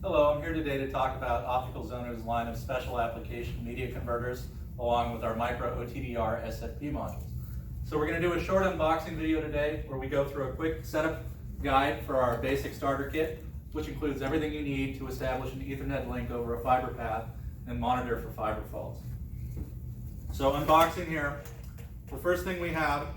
Hello, I'm here today to talk about Optical Zonu's line of special application media converters along with our micro OTDR SFP modules. So we're going to do a short unboxing video today where we go through a quick setup guide for our basic starter kit, which includes everything you need to establish an Ethernet link over a fiber path and monitor for fiber faults. So unboxing here, the first thing we have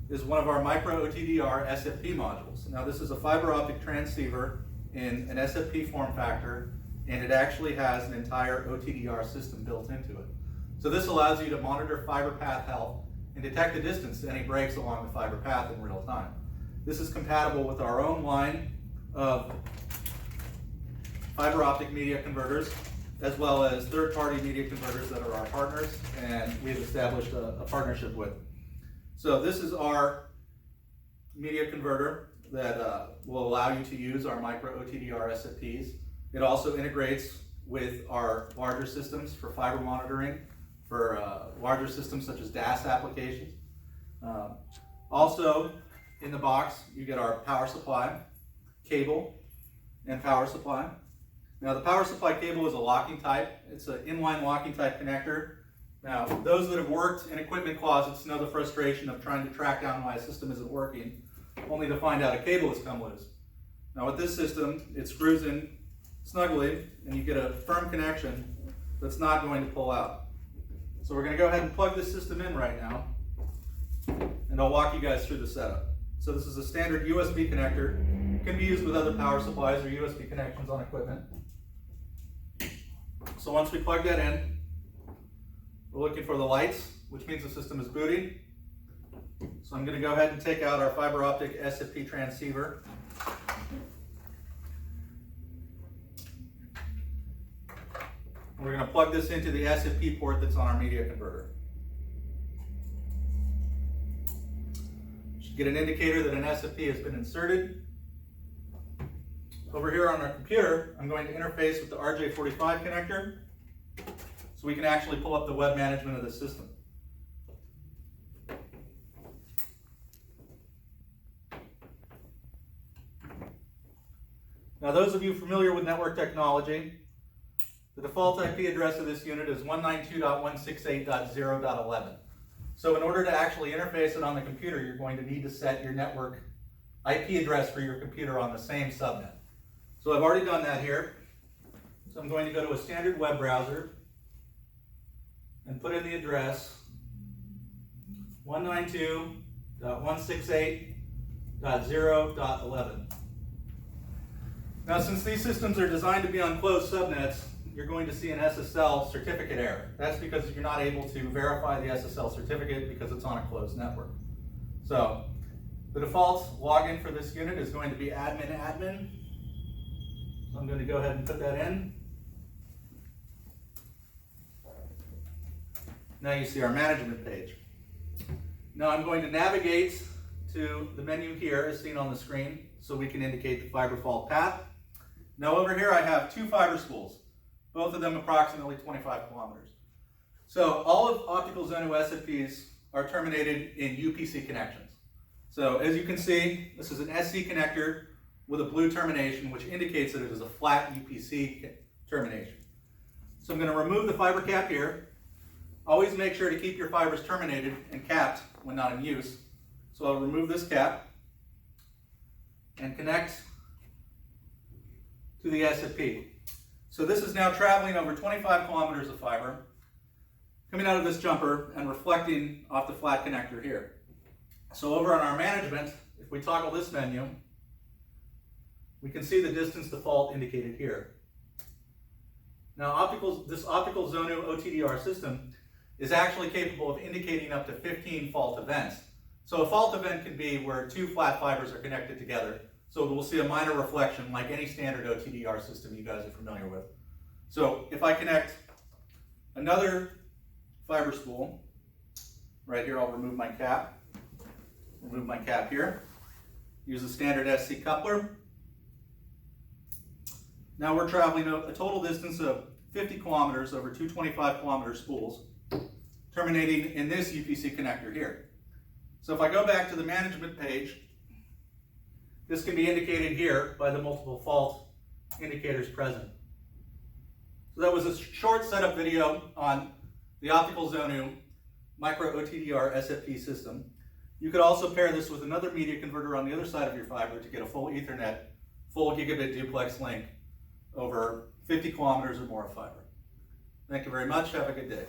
is one of our micro OTDR SFP modules. Now this is a fiber optic transceiver in an SFP form factor, and it actually has an entire OTDR system built into it. So this allows you to monitor fiber path health and detect the distance to any breaks along the fiber path in real time. This is compatible with our own line of fiber optic media converters, as well as third-party media converters that are our partners and we've established a partnership with. So this is our media converter that will allow you to use our micro OTDR SFPs. It also integrates with our larger systems for fiber monitoring, for larger systems such as DAS applications. Also in the box you get our power supply, cable, and power supply. Now the power supply cable is a locking type. It's an inline locking type connector. Now those that have worked in equipment closets know the frustration of trying to track down why a system isn't working, only to find out a cable has come loose. Now with this system, it screws in snugly and you get a firm connection that's not going to pull out. So we're going to go ahead and plug this system in right now, and I'll walk you guys through the setup. So this is a standard USB connector. It can be used with other power supplies or USB connections on equipment. So once we plug that in, we're looking for the lights, which means the system is booting. So I'm going to go ahead and take out our fiber optic SFP transceiver. We're going to plug this into the SFP port that's on our media converter. Should get an indicator that an SFP has been inserted. Over here on our computer, I'm going to interface with the RJ45 connector so we can actually pull up the web management of the system. Now those of you familiar with network technology, the default IP address of this unit is 192.168.0.11. So in order to actually interface it on the computer, you're going to need to set your network IP address for your computer on the same subnet. So I've already done that here. So I'm going to go to a standard web browser and put in the address 192.168.0.11. Now since these systems are designed to be on closed subnets, you're going to see an SSL certificate error. That's because you're not able to verify the SSL certificate because it's on a closed network. So the default login for this unit is going to be admin. So I'm going to go ahead and put that in. Now you see our management page. Now I'm going to navigate to the menu here as seen on the screen so we can indicate the fiber fault path. Now over here I have two fiber spools, both of them approximately 25 kilometers. So all of Optical Zonu SFPs are terminated in UPC connections. So as you can see, this is an SC connector with a blue termination, which indicates that it is a flat UPC termination. So I'm going to remove the fiber cap here. Always make sure to keep your fibers terminated and capped when not in use. So I'll remove this cap and connect to the SFP. So this is now traveling over 25 kilometers of fiber, coming out of this jumper and reflecting off the flat connector here. So over on our management, if we toggle this menu, we can see the distance to fault indicated here. Now this Optical Zonu OTDR system is actually capable of indicating up to 15 fault events. So a fault event can be where two flat fibers are connected together. So we'll see a minor reflection like any standard OTDR system you guys are familiar with. So if I connect another fiber spool, right here I'll remove my cap here, use the standard SC coupler. Now we're traveling a total distance of 50 kilometers over two 25 kilometer spools, terminating in this UPC connector here. So if I go back to the management page, this can be indicated here by the multiple fault indicators present. So that was a short setup video on the optical Zonu micro OTDR SFP system. You could also pair this with another media converter on the other side of your fiber to get a full Ethernet, full gigabit duplex link over 50 kilometers or more of fiber. Thank you very much. Have a good day.